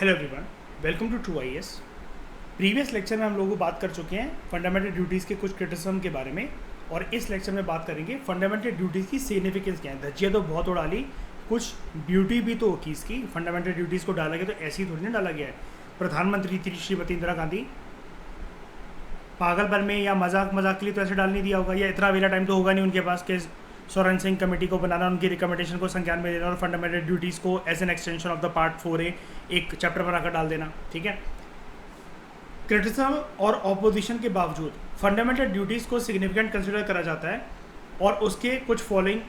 Hello everyone, welcome to true IAS. Previous lecture में हम लोग बात कर चुके हैं फंडामेंटल ड्यूटीज़ के कुछ क्रिटिसिज्म के बारे में, और इस लेक्चर में बात करेंगे फंडामेंटल ड्यूटीज़ की सिग्निफिकेंस क्या है। धज्जिया तो बहुत उड़ा ली, कुछ ब्यूटी भी तो होगी इसकी। फंडामेंटल ड्यूटीज़ को डाला गया तो ऐसे ही थोड़ी ना डाला गया है। प्रधानमंत्री थी श्रीमती इंदिरा गांधी, पागलपन में या मजाक के लिए तो ऐसे डाल नहीं दिया होगा, या इतना अवेला टाइम तो होगा नहीं उनके पास कि सोरेन सिंह कमेटी को बनाना, उनकी रिकमेंडेशन को संज्ञान में लेना और फंडामेंटल ड्यूटीज़ को as an extension of the part 4A एक चैप्टर बनाकर डाल देना। ठीक है, क्रिटिसिज्म और ऑपोजिशन के बावजूद फंडामेंटल ड्यूटीज़ को सिग्निफिकेंट कंसिडर करा जाता है, और उसके कुछ फॉलोइंग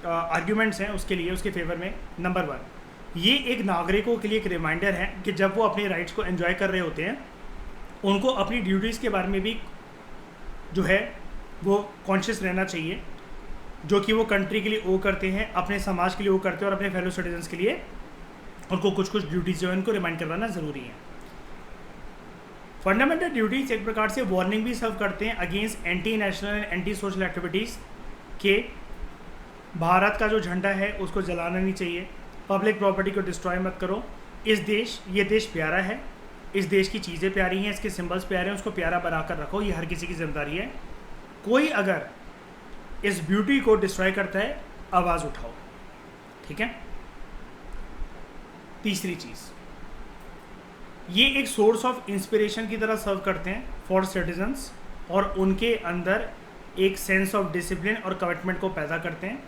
आर्ग्यूमेंट्स हैं उसके लिए, उसके फेवर में। नंबर 1, ये एक नागरिकों के लिए एक रिमाइंडर है कि जब वो अपने राइट्स को एंजॉय कर रहे होते हैं, उनको अपनी ड्यूटीज़ के बारे में भी जो है वो कॉन्शियस रहना चाहिए, जो कि वो कंट्री के लिए वो करते हैं, अपने समाज के लिए वो करते हैं, और अपने फेलो सिटीजन्स के लिए उनको कुछ कुछ ड्यूटीज़ जो है उनको रिमाइंड करवाना ज़रूरी है। फंडामेंटल ड्यूटीज़ एक प्रकार से वार्निंग भी सर्व करते हैं against anti national and anti social activities के। भारत का जो झंडा है उसको जलाना नहीं चाहिए, पब्लिक प्रॉपर्टी को डिस्ट्रॉय मत करो, ये देश प्यारा है, इस देश की चीज़ें प्यारी हैं, इसके सिंबल्स प्यारे हैं, उसको प्यारा बनाकर रखो, ये हर किसी की जिम्मेदारी है। कोई अगर इस ब्यूटी को डिस्ट्रॉय करता है, आवाज़ उठाओ। ठीक है। तीसरी चीज़, ये एक सोर्स ऑफ इंस्पिरेशन की तरह सर्व करते हैं फॉर सिटीजन्स, और उनके अंदर एक सेंस ऑफ डिसिप्लिन और कमिटमेंट को पैदा करते हैं।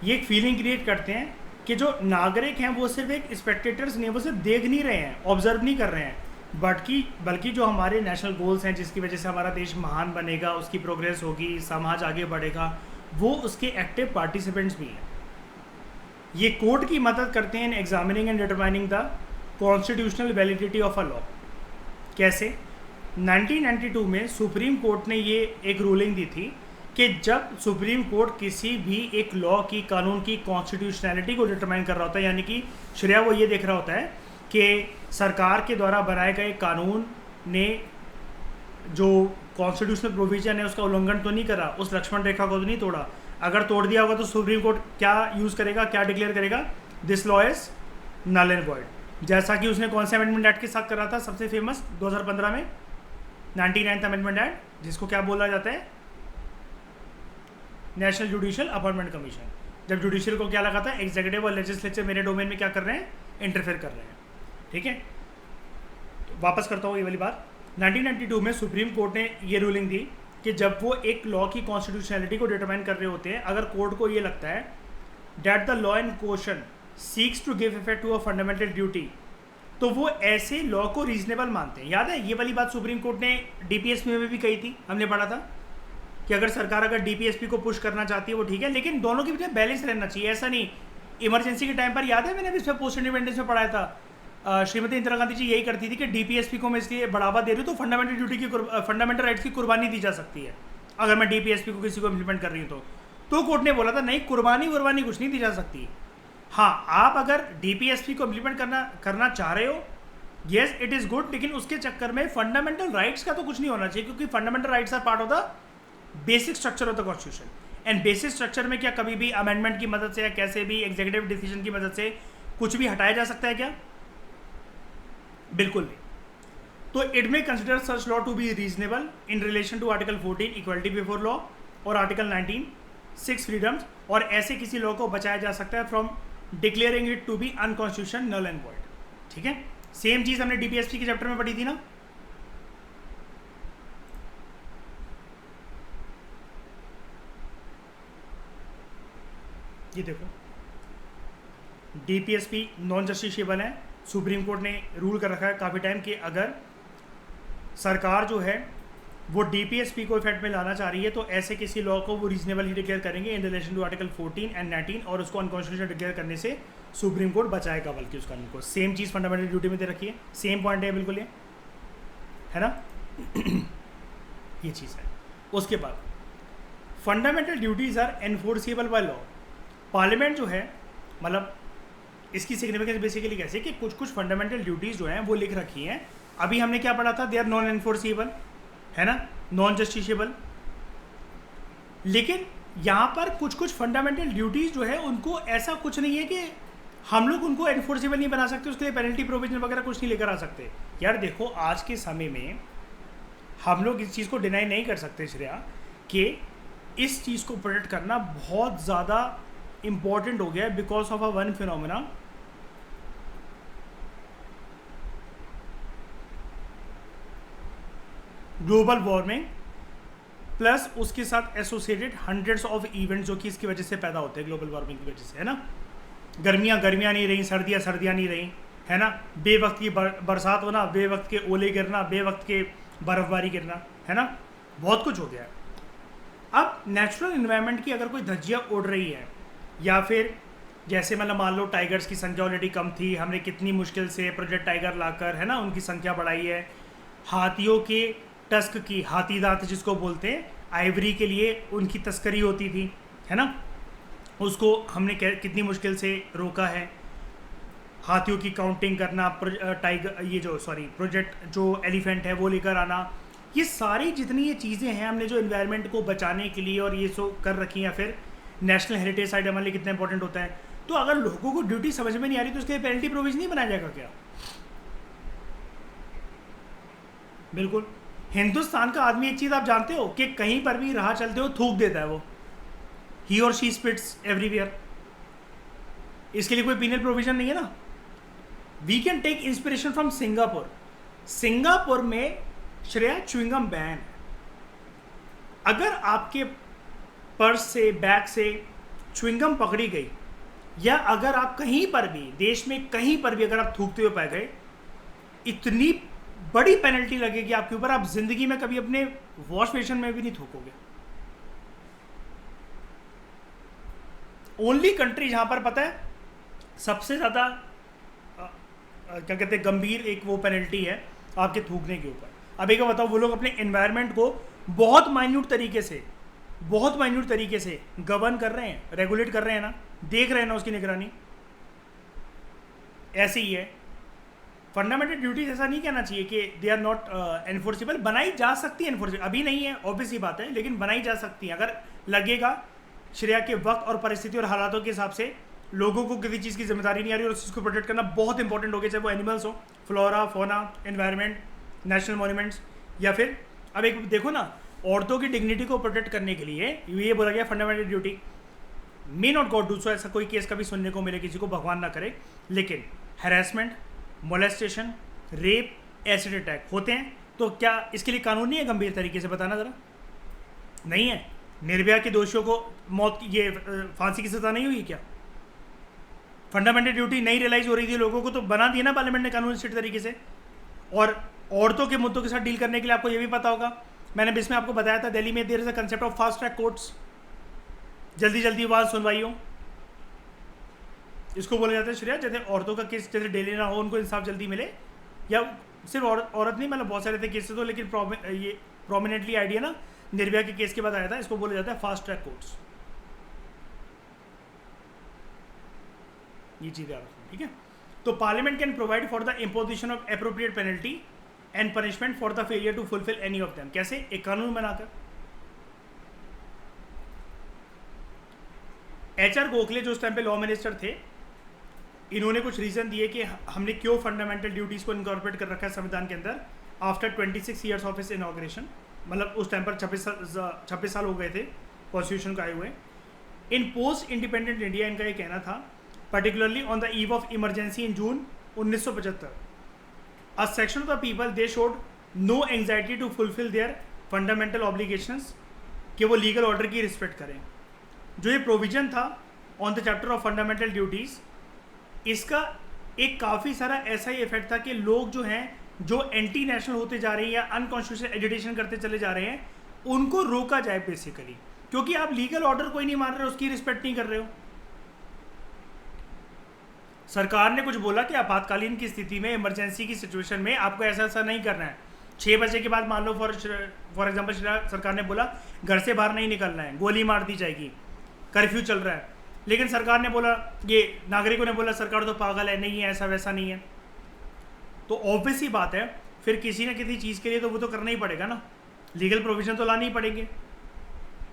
ये एक फीलिंग क्रिएट करते हैं कि जो नागरिक हैं वो सिर्फ एक स्पेक्टेटर्स नहीं है, वो सिर्फ देख नहीं रहे हैं, ऑब्जर्व नहीं कर रहे हैं, बल्कि जो हमारे नेशनल गोल्स हैं जिसकी वजह से हमारा देश महान बनेगा, उसकी प्रोग्रेस होगी, समाज आगे बढ़ेगा, वो उसके एक्टिव पार्टिसिपेंट्स भी हैं। ये कोर्ट की मदद करते हैं in examining and determining the constitutional validity of a law. कैसे? 1992 में सुप्रीम कोर्ट ने ये एक रूलिंग दी थी कि जब सुप्रीम कोर्ट किसी भी एक लॉ की, कानून की कॉन्स्टिट्यूशनैलिटी को डिटरमाइन कर रहा होता है, यानी कि श्रेया वो ये देख रहा होता है कि सरकार के द्वारा बनाए गए कानून ने जो कॉन्स्टिट्यूशनल प्रोविजन है उसका उल्लंघन तो नहीं करा, उस लक्ष्मण रेखा को तो नहीं तोड़ा। अगर तोड़ दिया होगा तो सुप्रीम कोर्ट क्या यूज़ करेगा, क्या डिक्लेयर करेगा? This law is null and void. जैसा कि उसने कौन से अमेंडमेंट एक्ट के साथ करा था, सबसे फेमस 2015 में 99th अमेंडमेंट एक्ट, जिसको क्या बोला जाता है? National judicial appointment commission. जब जुडिशियल को क्या लगा था, एग्जीक्यूटिव और लेजिस्लेचर मेरे डोमेन में क्या कर रहे हैं, इंटरफेयर कर रहे हैं। ठीक है, तो वापस करता हूँ ये वाली बात। 1992 में सुप्रीम कोर्ट ने ये रूलिंग दी कि जब वो एक लॉ की कॉन्स्टिट्यूशनैलिटी को डिटरमाइन कर रहे होते हैं, अगर कोर्ट को ये लगता है that the law in question seeks to give effect to a fundamental duty, तो वो ऐसे लॉ को रीजनेबल मानते हैं। याद है ये वाली बात सुप्रीम कोर्ट ने डीपीएसपी में भी कही थी, हमने पढ़ा था कि अगर सरकार अगर डीपीएसपी को पुश करना चाहती है वो ठीक है, लेकिन दोनों के बीच में बैलेंस रहना चाहिए। ऐसा नहीं इमरजेंसी के टाइम पर, याद है मैंने इस पर पोस्ट इंडिपेंडेंस में पढ़ाया था, श्रीमती इंदिरा गांधी जी यही करती थी कि डीपीएसपी को मैं इसलिए बढ़ावा दे रही हूँ तो फंडामेंटल ड्यूटी की, फंडामेंटल राइट्स की कुर्बानी दी जा सकती है अगर मैं डीपीएसपी को किसी को इम्प्लीमेंट कर रही हूँ तो कोर्ट ने बोला था नहीं, कुर्बानी कुछ नहीं दी जा सकती। हाँ, आप अगर डीपीएसपी को इम्प्लीमेंट करना चाह रहे हो, येस इट इज़ गुड, लेकिन उसके चक्कर में फंडामेंटल राइट्स का तो कुछ नहीं होना चाहिए, क्योंकि fundamental rights are part of the basic structure of the constitution. And basic structure में क्या कभी भी अमेंडमेंट की मदद से या कैसे भी एग्जीक्यूटिव डिसीजन की मदद से कुछ भी हटाया जा सकता है क्या? बिल्कुल नहीं। तो it may consider such law to be reasonable in relation to article 14 equality before law और आर्टिकल 19 6 फ्रीडम्स, और ऐसे किसी लॉ को बचाया जा सकता है from declaring it to be unconstitution, null and void. ठीक है, सेम चीज हमने डीपीएसपी के चैप्टर में पढ़ी थी ना। ये देखो, डीपीएसपी नॉन जस्टिसेबल है। सुप्रीम कोर्ट ने रूल कर रखा है काफ़ी टाइम कि अगर सरकार जो है वो डीपीएसपी को इफेक्ट में लाना चाह रही है तो ऐसे किसी लॉ को वो रीजनेबल ही डिक्लेयर करेंगे in relation to article 14 and 19, और उसको अनकॉन्स्टिट्यूशनल डिक्लेयर करने से सुप्रीम कोर्ट बचाएगा बल्कि उस कानून को। सेम चीज़ फंडामेंटल ड्यूटी में दे रखी है, सेम पॉइंट है बिल्कुल, ये है ना। ये चीज़ है। उसके बाद fundamental duties are enforceable by law. Parliament जो है, मतलब इसकी सिग्निफिकेंस बेसिकली कैसे कि कुछ कुछ फंडामेंटल ड्यूटीज़ जो हैं वो लिख रखी हैं। अभी हमने क्या पढ़ा था, दे आर नॉन एनफोर्सेबल, है ना, नॉन जस्टिसेबल। लेकिन यहाँ पर कुछ कुछ फंडामेंटल ड्यूटीज़ जो है उनको ऐसा कुछ नहीं है कि हम लोग उनको एनफोर्सेबल नहीं बना सकते, उसके लिए पेनल्टी प्रोविजन वगैरह कुछ नहीं लेकर आ सकते। यार देखो आज के समय में हम लोग इस चीज़ को डिनाई नहीं कर सकते श्रेया कि इस चीज़ को प्रोटेक्ट करना बहुत ज़्यादा इम्पॉर्टेंट हो गया है because of a one phenomena, global warming plus उसके साथ एसोसिएटेड हंड्रेड्स ऑफ इवेंट्स जो कि इसकी वजह से पैदा होते हैं, ग्लोबल वार्मिंग की वजह से, है ना। गर्मियाँ नहीं रही, सर्दियाँ नहीं रही, है ना। बेवक्त की बरसात होना, बेवक्त के ओले गिरना, बेवक्त के बर्फबारी गिरना, है ना, बहुत कुछ हो गया है। अब नेचुरल इन्वायरमेंट की अगर कोई धज्जियाँ उड़ रही है, या फिर जैसे मतलब मान लो टाइगर्स की संख्या ऑलरेडी कम थी, हमने कितनी मुश्किल से प्रोजेक्ट टाइगर लाकर, है ना, उनकी संख्या बढ़ाई है। हाथियों के टस्क की, हाथी दांत जिसको बोलते हैं, आइवरी के लिए उनकी तस्करी होती थी, है ना, उसको हमने कितनी मुश्किल से रोका है। हाथियों की काउंटिंग करना, टाइगर ये जो प्रोजेक्ट जो एलिफेंट है वो लेकर आना, ये सारी जितनी ये चीज़ें हैं हमने जो इन्वायरमेंट को बचाने के लिए और ये सो कर रखी हैं। फिर नेशनल हेरिटेज साइट हमारे लिए कितना इंपॉर्टेंट होता है। तो अगर लोगों को ड्यूटी समझ में नहीं आ रही तो उसके लिए पेनल्टी प्रोविजन नहीं बनाया जाएगा क्या? बिल्कुल। हिंदुस्तान का आदमी एक चीज़ आप जानते हो कि कहीं पर भी राह चलते हो थूक देता है वो, ही और शी स्पिट्स एवरीवेयर। इसके लिए कोई पीनल प्रोविजन नहीं है ना। We can take inspiration from Singapore. Singapore में श्रेया च्युइंगम बैन है। अगर आपके पर्स से, बैग से च्युइंगम पकड़ी गई, या अगर आप कहीं पर भी देश में कहीं पर भी अगर आप थूकते हुए पाए गए, इतनी बड़ी पेनल्टी लगेगी आपके ऊपर, आप जिंदगी में कभी अपने वॉश बेसिन में भी नहीं थूकोगे। ओनली कंट्री जहां पर पता है सबसे ज़्यादा क्या कहते हैं गंभीर एक वो पेनल्टी है आपके थूकने के ऊपर। अब एक बताओ, वो लोग अपने एनवायरनमेंट को बहुत माइन्यूट तरीके से गवर्न कर रहे हैं, रेगुलेट कर रहे हैं ना, देख रहे हैं ना, उसकी निगरानी ऐसे ही है। फंडामेंटल ड्यूटीज ऐसा नहीं कहना चाहिए कि दे आर नॉट एनफोर्सेबल। बनाई जा सकती है एनफोर्सेबल, अभी नहीं है, ऑब्वियस ही बात है, लेकिन बनाई जा सकती है अगर लगेगा श्रेया के वक्त और परिस्थिति और हालातों के हिसाब से लोगों को किसी चीज़ की जिम्मेदारी नहीं आ रही और उस चीज़ को प्रोटेक्ट करना बहुत इंपॉर्टेंट हो गया, चाहे वो एनिमल्स हो, flora fauna, environment, national monuments, या फिर अब एक देखो ना, औरतों की डिग्निटी को प्रोटेक्ट करने के लिए ये बोला गया fundamental duty may not God do so. ऐसा कोई केस कभी सुनने को मिले किसी को, भगवान ना करे, लेकिन harassment, molestation, rape, acid attack होते हैं तो क्या इसके लिए कानून नहीं है गंभीर तरीके से? बताना ज़रा। नहीं है। निर्भया के दोषियों को मौत की, ये फांसी की सज़ा नहीं हुई क्या? फंडामेंटल ड्यूटी नहीं रियलाइज हो रही थी लोगों को तो बना दिया ना पार्लियामेंट ने कानून स्ट्रिक्ट तरीके से। और औरतों के मुद्दों के साथ डील करने के लिए आपको ये भी पता होगा, मैंने बीच में आपको बताया था, दिल्ली में there is a concept of fast track courts, जल्दी वहाँ सुनवाई हो। इसको बोला जाता है श्रेया, जैसे औरतों का केस जैसे डिले ना हो, उनको इंसाफ जल्दी मिले, या सिर्फ औरत नहीं, मतलब बहुत सारे थे केसेस तो, लेकिन ये प्रोमिनेंटली आइडिया ना निर्भया के केस के बाद आया था, इसको बोला जाता है फास्ट ट्रैक कोर्ट्स। ये चीज़ याद रखना, ठीक है। तो parliament can provide for the imposition of appropriate penalty and punishment for the failure to fulfil any of them. कैसे? एक कानून बनाकर। HR गोखले जो उस टाइम पे लॉ मिनिस्टर थे, इन्होंने कुछ रीज़न दिए कि हमने क्यों फंडामेंटल ड्यूटीज़ को इनकॉर्पोरेट कर रखा है संविधान के अंदर आफ्टर 26 ईयर्स ऑफ इस इनॉग्रेशन। मतलब उस टाइम पर 26 साल हो गए थे कॉन्स्टिट्यूशन को आए हुए। इन पोस्ट इंडिपेंडेंट इंडिया इनका ये कहना था, particularly on the eve of emergency in June 1975, a section of the people they showed no anxiety to fulfill their fundamental obligations, कि वो लीगल ऑर्डर की रिस्पेक्ट करें। जो ये प्रोविजन था on the chapter of fundamental duties, इसका एक काफ़ी सारा ऐसा ही इफेक्ट था कि लोग जो हैं जो एंटी नेशनल होते जा रहे हैं या अनकॉन्स्टिट्यूशनल एजिटेशन करते चले जा रहे हैं, उनको रोका जाए बेसिकली, क्योंकि आप लीगल ऑर्डर कोई नहीं मान रहे, उसकी रिस्पेक्ट नहीं कर रहे हो। सरकार ने कुछ बोला कि आपातकालीन की स्थिति में, इमरजेंसी की सिचुएशन में आपको ऐसा ऐसा नहीं करना है। 6 बजे के बाद मान लो फॉर एग्जांपल सरकार ने बोला घर से बाहर नहीं निकलना है, गोली मार दी जाएगी, कर्फ्यू चल रहा है, लेकिन सरकार ने बोला, ये नागरिकों ने बोला सरकार तो पागल है, नहीं है, ऐसा वैसा नहीं है, तो ऑब्वियस ही बात है फिर किसी न किसी चीज़ के लिए तो वो तो करना ही पड़ेगा ना, लीगल प्रोविजन तो लाने ही पड़ेंगे।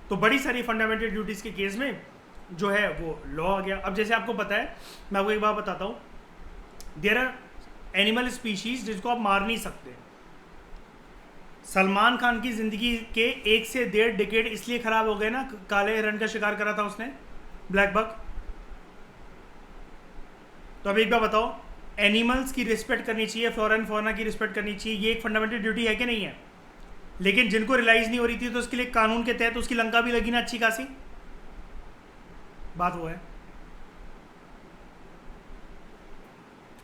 तो बड़ी सारी फंडामेंटल ड्यूटीज़ के केस में जो है वो लॉ आ गया। अब जैसे आपको पता है, मैं आपको एक बात बताता हूँ, देयर आर एनिमल स्पीशीज जिसको आप मार नहीं सकते। सलमान खान की जिंदगी के 1 से 1.5 डिकेड इसलिए खराब हो गए ना, काले हिरण का शिकार करा था उसने, ब्लैक बक। तो अब एक बार बताओ, एनिमल्स की रिस्पेक्ट करनी चाहिए, फ्लोरा एंड फौना की रिस्पेक्ट करनी चाहिए, ये एक फंडामेंटल ड्यूटी है कि नहीं है? लेकिन जिनको रियलाइज नहीं हो रही थी तो उसके लिए कानून के तहत उसकी लंका भी लगी ना अच्छी खासी। बात वो है।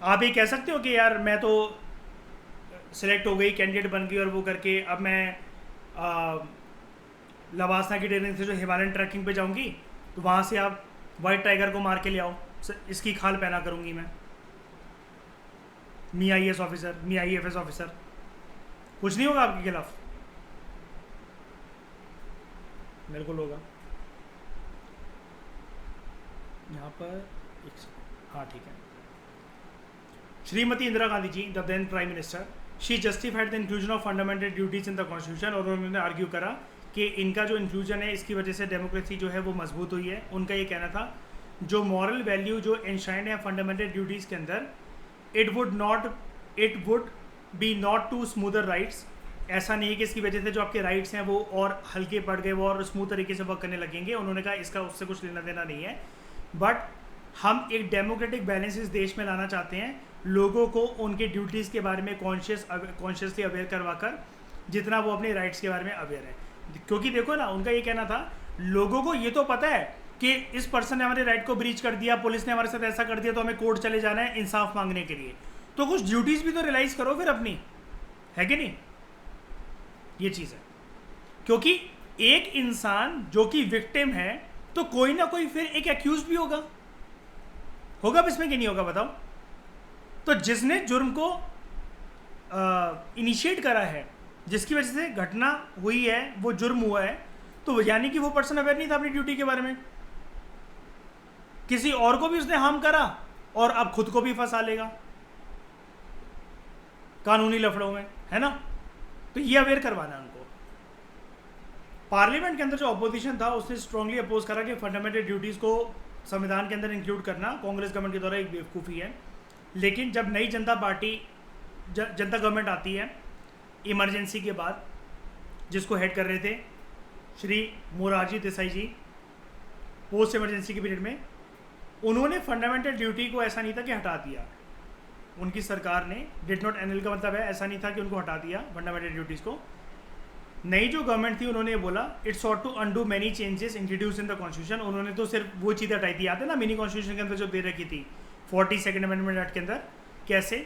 आप ये कह सकते हो कि यार मैं तो सिलेक्ट हो गई, कैंडिडेट बन गई और वो करके अब मैं लवासना की ट्रेनिंग से जो हिमालयन ट्रैकिंग पे जाऊंगी तो वहाँ से आप वाइट टाइगर को मार के ले आओ, इसकी खाल पहना करूंगी मैं, मी IAS ऑफिसर, मी IAFS ऑफिसर, कुछ नहीं होगा आपके खिलाफ। बिल्कुल होगा। यहाँ पर हाँ ठीक है। Shrimati Indira Gandhi ji, the then prime minister, she justified the inclusion of fundamental duties in the constitution, और उन्होंने आर्ग्यू करा कि इनका जो इंक्लूजन है इसकी वजह से डेमोक्रेसी जो है वो मजबूत हुई है। उनका ये कहना था जो मॉरल वैल्यू जो एंशाइंड है फंडामेंटल ड्यूटीज़ के अंदर, it would be not to smoother rights. ऐसा नहीं है कि इसकी वजह से जो आपके राइट्स हैं वो और हल्के पड़ गए, वो और स्मूथ तरीके से वर्क करने लगेंगे। उन्होंने कहा इसका उससे कुछ लेना देना नहीं है, बट हम एक डेमोक्रेटिक बैलेंस इस देश में लाना चाहते हैं, लोगों को उनके ड्यूटीज़ के बारे में कॉन्शियसली अवेयर करवाकर, जितना वो अपने राइट्स के बारे में अवेयर है। क्योंकि देखो ना, उनका ये कहना था लोगों को ये तो पता है कि इस पर्सन ने हमारे राइट को ब्रीच कर दिया, पुलिस ने हमारे साथ ऐसा कर दिया तो हमें कोर्ट चले जाना है इंसाफ मांगने के लिए, तो कुछ ड्यूटीज़ भी तो रियलाइज करो फिर अपनी, है कि नहीं? ये चीज़ है। क्योंकि एक इंसान जो कि विक्टिम है तो कोई ना कोई फिर एक एक्यूज भी होगा अब इसमें कि नहीं होगा बताओ? तो जिसने जुर्म को इनिशिएट करा है, जिसकी वजह से घटना हुई है, वो जुर्म हुआ है, तो यानी कि वो पर्सन अवेयर नहीं था अपनी ड्यूटी के बारे में, किसी और को भी उसने हार्म करा और अब खुद को भी फंसा लेगा कानूनी लफड़ों में, है ना? तो ये अवेयर करवाना है उनको। पार्लियामेंट के अंदर जो अपोजिशन था उसने स्ट्रांगली अपोज करा कि फंडामेंटल ड्यूटीज़ को संविधान के अंदर इंक्लूड करना कांग्रेस गवर्नमेंट के द्वारा एक बेवकूफ़ी है। लेकिन जब नई जनता पार्टी जनता गवर्नमेंट आती है इमरजेंसी के बाद, जिसको हेड कर रहे थे श्री मोरारजी देसाई जी, पोस्ट इमरजेंसी के पीरियड में, उन्होंने फंडामेंटल ड्यूटी को ऐसा नहीं था कि हटा दिया, उनकी सरकार ने डिड नॉट एनएल का मतलब है ऐसा नहीं था कि उनको हटा दिया फंडामेंटल ड्यूटीज़ को। नई जो गवर्नमेंट थी उन्होंने बोला it's sought to undo many changes introduce in the constitution. उन्होंने तो सिर्फ वो चीज़ें हटाई थी, याद है ना, मिनी कॉन्स्टिट्यूशन के अंदर जो दे रखी थी 42nd अमेंडमेंट एक्ट के अंदर, कैसे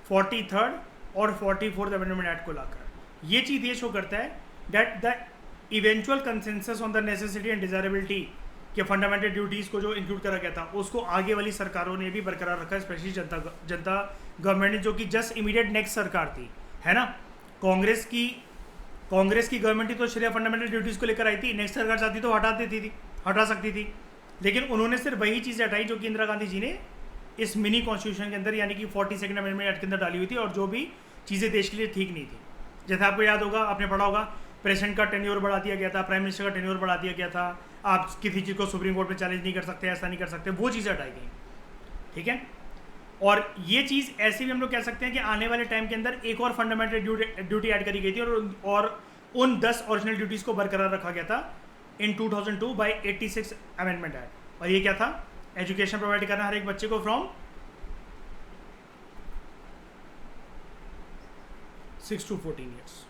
43rd और 44th अमेंडमेंट एक्ट को लाकर। ये चीज़ ये शो करता है that the eventual consensus on the necessity and desirability के फंडामेंटल ड्यूटीज़ को जो इंक्लूड करा गया था उसको आगे वाली सरकारों ने भी बरकरार रखा, स्पेशली जनता गवर्नमेंट ने, जो कि जस्ट इमीडिएट नेक्स्ट सरकार थी, है ना। कांग्रेस की गवर्नमेंट ही तो शरिया फंडामेंटल ड्यूटीज़ को लेकर आई थी, नेक्स्ट सरकार चाहती तो हटा सकती थी, लेकिन उन्होंने सिर्फ वही चीज़ें हटाई जो कि इंदिरा गांधी जी ने इस मिनी कॉन्स्टिट्यूशन के अंदर यानी कि 42nd अमेंडमेंट एक्ट के अंदर डाली हुई थी, और जो भी चीज़ें देश के लिए ठीक नहीं थी। जैसे आपको याद होगा, आपने पढ़ा होगा, प्रेसिडेंट का टेन्योर बढ़ा दिया गया था, प्राइम मिनिस्टर का टेन्योर बढ़ा दिया गया था, आप किसी चीज़ को सुप्रीम कोर्ट में चैलेंज नहीं कर सकते, ऐसा नहीं कर सकते, वो चीज़ें हटाई गई, ठीक है। और ये चीज़ ऐसे भी हम लोग कह सकते हैं कि आने वाले टाइम के अंदर एक और फंडामेंटल ड्यूटी ऐड करी गई थी, और उन 10 ओरिजिनल ड्यूटीज़ को बरकरार रखा गया था इन 2002 बाय 86 अमेंडमेंट एक्ट। और ये क्या था? एजुकेशन प्रोवाइड करना हर एक बच्चे को फ्रॉम 6 to 14 ईयर्स।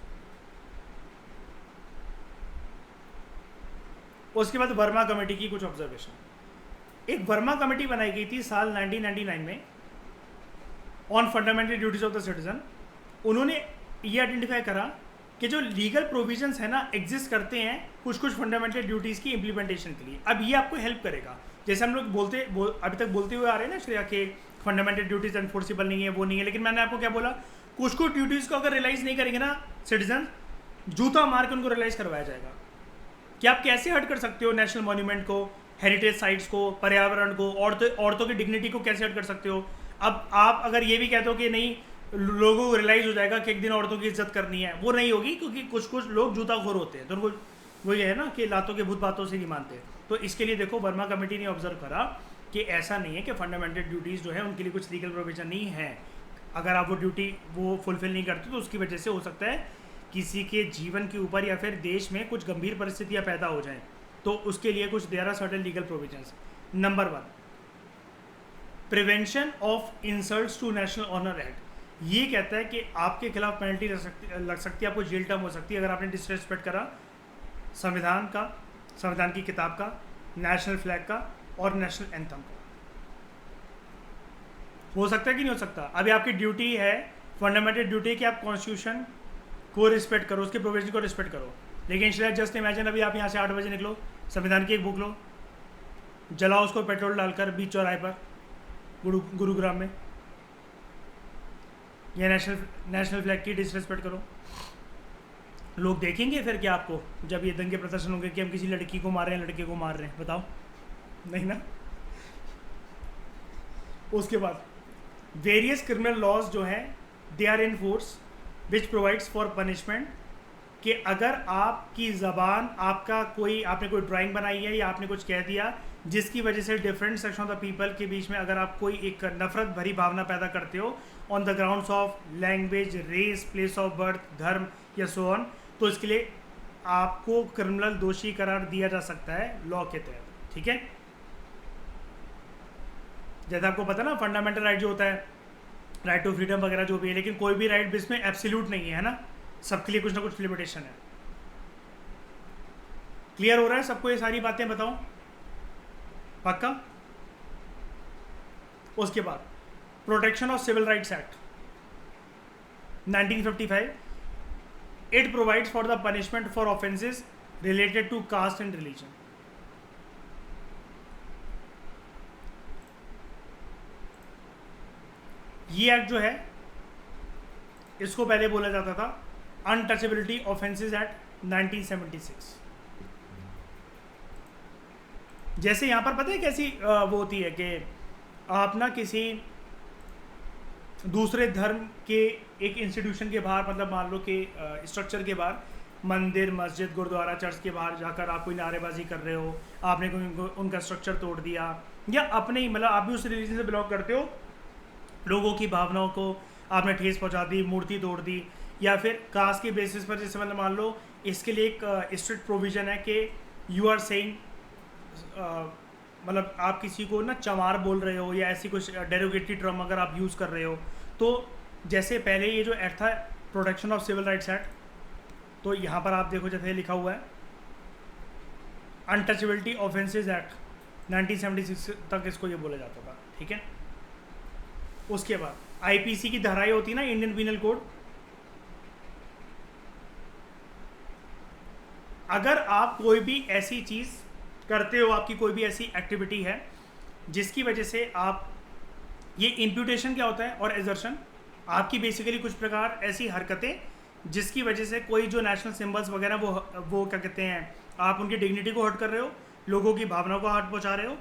उसके बाद वर्मा कमेटी की कुछ ऑब्जर्वेशन। एक वर्मा कमेटी बनाई गई थी साल 1999 में on fundamental duties of the citizen. उन्होंने ये आइडेंटिफाई करा कि जो लीगल प्रोविजंस है ना एग्जिस्ट करते हैं कुछ फंडामेंटल ड्यूटीज़ की इम्प्लीमेंटेशन के लिए। अब ये आपको हेल्प करेगा, जैसे हम लोग अभी तक बोलते हुए आ रहे हैं ना श्रेया के फंडामेंटल ड्यूटीज़ एनफोर्सिबल नहीं है, वो नहीं है, लेकिन मैंने आपको क्या बोला, कुछ ड्यूटीज़ को अगर रियलाइज़ नहीं करेंगे ना सिटीजन, जूता मार के उनको रियलाइज़ करवाया जाएगा कि आप कैसे हट कर सकते हो नेशनल मॉन्यूमेंट को, हेरिटेज साइट्स को, पर्यावरण को, औरतों की डिग्निटी को कैसे हट कर सकते हो। अब आप अगर ये भी कहते हो कि नहीं, लोगों को रियलाइज़ हो जाएगा कि एक दिन औरतों की इज्जत करनी है, वो नहीं होगी, क्योंकि कुछ लोग जूताखोर होते हैं, तो उनको वो ये है ना कि लातों के भूत बातों से नहीं मानते। तो इसके लिए देखो वर्मा कमेटी ने ऑब्जर्व करा कि ऐसा नहीं है कि फंडामेंटल ड्यूटीज़ जो है उनके लिए कुछ लीगल प्रोविजन नहीं है। अगर आप वो ड्यूटी वो फुलफिल नहीं करते तो उसकी वजह से हो सकता है किसी के जीवन के ऊपर या फिर देश में कुछ गंभीर परिस्थितियाँ पैदा हो जाएं, तो उसके लिए कुछ there are certain legal provisions. Number 1, prevention of insults to national honour act. ये कहता है कि आपके खिलाफ पेनल्टी लग सकती है, आपको जेल टर्म हो सकती है अगर आपने डिसरेस्पेक्ट करा संविधान का, संविधान की किताब का, नेशनल फ्लैग का और नेशनल एंथम का। हो सकता है कि नहीं हो सकता? अभी आपकी ड्यूटी है, फंडामेंटल ड्यूटी कि आप कॉन्स्टिट्यूशन को रिस्पेक्ट करो, उसके प्रोविजन को रिस्पेक्ट करो। लेकिन शायद जस्ट इमेजिन अभी आप यहाँ से 8 बजे निकलो, संविधान की एक बुक लो, जलाओ उसको पेट्रोल डालकर बीच चौराहे पर गुरुग्राम में, या नेशनल फ्लैग की डिसरेस्पेक्ट करो। लोग देखेंगे फिर क्या आपको, जब ये दंगे प्रदर्शन होंगे कि हम किसी लड़की को मार रहे हैं, लड़के को मार रहे हैं? बताओ, नहीं ना। उसके बाद वेरियस क्रिमिनल लॉज जो हैं they are in force which provides for punishment, कि अगर आपकी ज़बान, आपने कोई ड्राइंग बनाई है या आपने कुछ कह दिया जिसकी वजह से different section of the people के बीच में अगर आप कोई एक नफरत भरी भावना पैदा करते हो on the grounds of language, race, place of birth, धर्म या सो ऑन, तो इसके लिए आपको क्रिमिनल दोषी करार दिया जा सकता है लॉ के तहत। ठीक है, जैसे आपको पता ना फंडामेंटल राइट जो होता है, राइट टू फ्रीडम वगैरह जो भी है, लेकिन कोई भी राइट इसमें एब्सोल्यूट नहीं है ना, सबके लिए कुछ ना कुछ लिमिटेशन है। क्लियर हो रहा है सबको ये सारी बातें? बताओ, पक्का? उसके बाद protection of civil rights act 1955, it provides for the punishment for offences related to caste and religion. ये एक्ट जो है इसको पहले बोला जाता था अनटचेबिलिटी ऑफेंसेस एक्ट 1976। जैसे यहाँ पर पता है कैसी वो होती है कि आप ना किसी दूसरे धर्म के एक इंस्टीट्यूशन के बाहर, मतलब मान लो कि स्ट्रक्चर के बाहर, मंदिर, मस्जिद, गुरुद्वारा, चर्च के बाहर जाकर आप कोई नारेबाजी कर रहे हो, आपने कोई उनका स्ट्रक्चर तोड़ दिया, या अपने ही मतलब आप भी उस रिलीजन से बिलोंग करते हो, लोगों की भावनाओं को आपने ठेस पहुंचा दी, मूर्ति तोड़ दी, या फिर कास्ट के बेसिस पर, जैसे मतलब मान लो इसके लिए एक स्ट्रिक्ट प्रोविज़न है कि यू आर सेइंग, मतलब आप किसी को ना चमार बोल रहे हो या ऐसी कुछ डेरोगेटरी टर्म अगर आप यूज़ कर रहे हो, तो जैसे पहले ये जो एक्ट था protection of civil rights act, तो यहाँ पर आप देखो जैसे लिखा हुआ है अनटचेबिलिटी ऑफेंसेस एक्ट 1976 तक इसको ये बोला जाता था। ठीक है, उसके बाद आईपीसी की धाराएं होती है ना, इंडियन पीनल कोड, अगर आप कोई भी ऐसी चीज़ करते हो, आपकी कोई भी ऐसी एक्टिविटी है जिसकी वजह से आप, ये इम्प्यूटेशन क्या होता है और एजर्शन, आपकी बेसिकली कुछ प्रकार ऐसी हरकतें जिसकी वजह से कोई जो नेशनल सिंबल्स वगैरह वो क्या कहते हैं, आप उनकी डिग्निटी को हर्ट कर रहे हो, लोगों की भावनाओं को हर्ट पहुंचा रहे हो,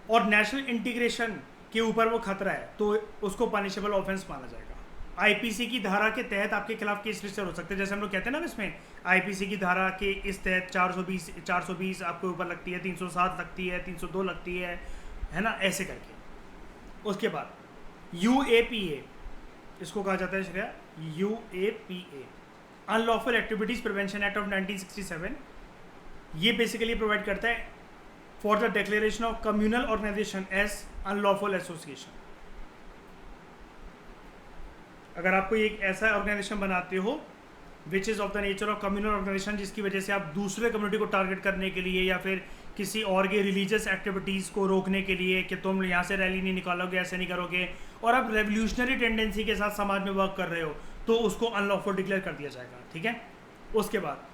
और नेशनल इंटीग्रेशन के ऊपर वो खतरा है, तो उसको पनिशेबल ऑफेंस माना जाएगा। आईपीसी की धारा के तहत आपके खिलाफ केस रजिस्टर हो सकते हैं, जैसे हम लोग कहते हैं ना इसमें आईपीसी की धारा के इस तहत 420 आपके ऊपर लगती है, 307 लगती है, 302 लगती है ना, ऐसे करके। उसके बाद यूएपीए, इसको कहा जाता है Shreya, UAPA unlawful activities prevention act of 1967, ये बेसिकली प्रोवाइड करता है for the declaration of communal organisation as unlawful association. अगर आप कोई एक ऐसा ऑर्गेनाइजेशन बनाते हो which is of the nature of communal organisation, जिसकी वजह से आप दूसरे कम्युनिटी को टारगेट करने के लिए या फिर किसी और के रिलीजियस एक्टिविटीज़ को रोकने के लिए कि तुम यहाँ से रैली नहीं निकालोगे, ऐसे नहीं करोगे, और आप रेवोल्यूशनरी टेंडेंसी के साथ समाज में वर्क कर रहे हो, तो उसको अनलॉफुल डिक्लेयर कर दिया जाएगा। ठीक है, उसके बाद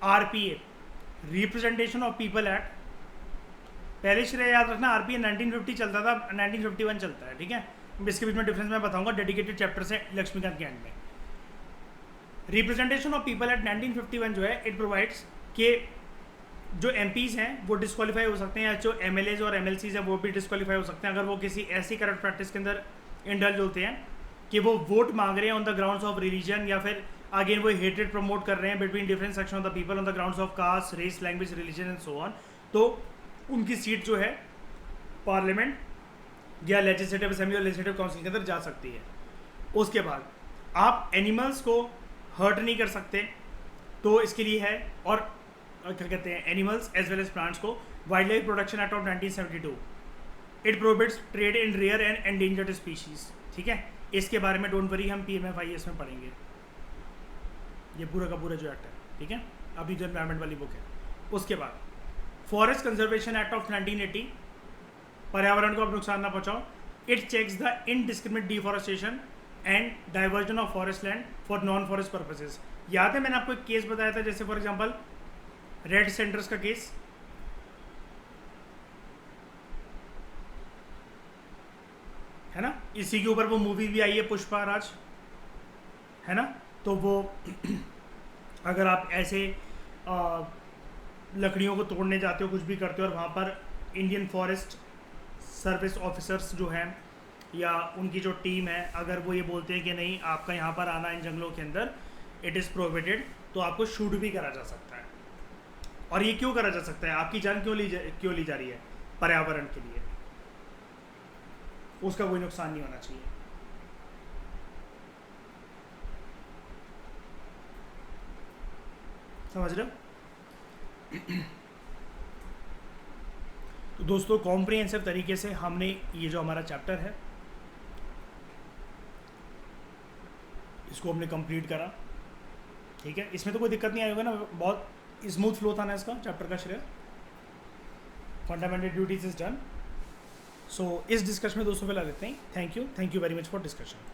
RPA representation of people act, पहले श्रेय याद रखना, आरपीए 1950 चलता था, 1951 चलता है। ठीक है, इसके बीच में डिफरेंस मैं बताऊंगा डेडिकेटेड चैप्टर से लक्ष्मीकांत के एंड में। रिप्रेजेंटेशन ऑफ पीपल एक्ट 1951 जो है, इट प्रोवाइड्स कि जो एमपीज़ हैं वो डिस्क्वालीफाई हो सकते हैं, या जो एमएलएज और एमएलसीज हैं वो भी डिस्क्वालीफाई हो सकते हैं अगर वो किसी ऐसी करप्ट प्रैक्टिस के अंदर इंडल्ज होते हैं कि वो वोट मांग रहे हैं on the grounds of religion, या फिर अगेन वो हेटेड प्रमोट कर रहे हैं between different section of the people on the grounds of caste, race, language, religion and so on. तो उनकी सीट जो है पार्लियामेंट या लेजिस्लेटिव असेंबली और लेजिस्लेटिव काउंसिल के अंदर जा सकती है। उसके बाद आप एनिमल्स को हर्ट नहीं कर सकते, तो इसके लिए है, और क्या कहते हैं, animals as well as plants को wild life protection act of 1972 it prohibits trade in rare and endangered species. ठीक है, इसके बारे में डोंट वरी, हम PMFIS में पढ़ेंगे ये पूरा का पूरा जो एक्ट है। ठीक है, अभी जो एनवायरमेंट वाली बुक है। उसके बाद फॉरेस्ट कंजर्वेशन एक्ट ऑफ 1980, पर्यावरण को आप नुकसान ना पहुंचाओ। It checks the indiscriminate deforestation and diversion of forest land for non forest purposes. याद है मैंने आपको एक केस बताया था, जैसे फॉर एग्जांपल रेड सेंटर्स का केस, है ना, इसी के ऊपर वो मूवी भी आई है पुष्पा राज, है ना। तो वो अगर आप ऐसे लकड़ियों को तोड़ने जाते हो, कुछ भी करते हो, और वहाँ पर इंडियन फॉरेस्ट सर्विस ऑफिसर्स जो हैं या उनकी जो टीम है, अगर वो ये बोलते हैं कि नहीं आपका यहाँ पर आना इन जंगलों के अंदर इट इज़ प्रोहिबिटेड, तो आपको शूट भी करा जा सकता है। और ये क्यों करा जा सकता है, आपकी जान क्यों ली जा रही है, पर्यावरण के लिए, उसका कोई नुकसान नहीं होना चाहिए। समझ रहे हो? तो दोस्तों कॉम्प्रिहेंसिव तरीके से हमने ये जो हमारा चैप्टर है इसको हमने कंप्लीट करा। ठीक है, इसमें तो कोई दिक्कत नहीं आई होगा ना, बहुत स्मूथ फ्लो था ना इसका चैप्टर का। श्रेय fundamental duties is done. So इस डिस्कशन में दोस्तों फिलहाल इतना ही। Thank you very much for discussion.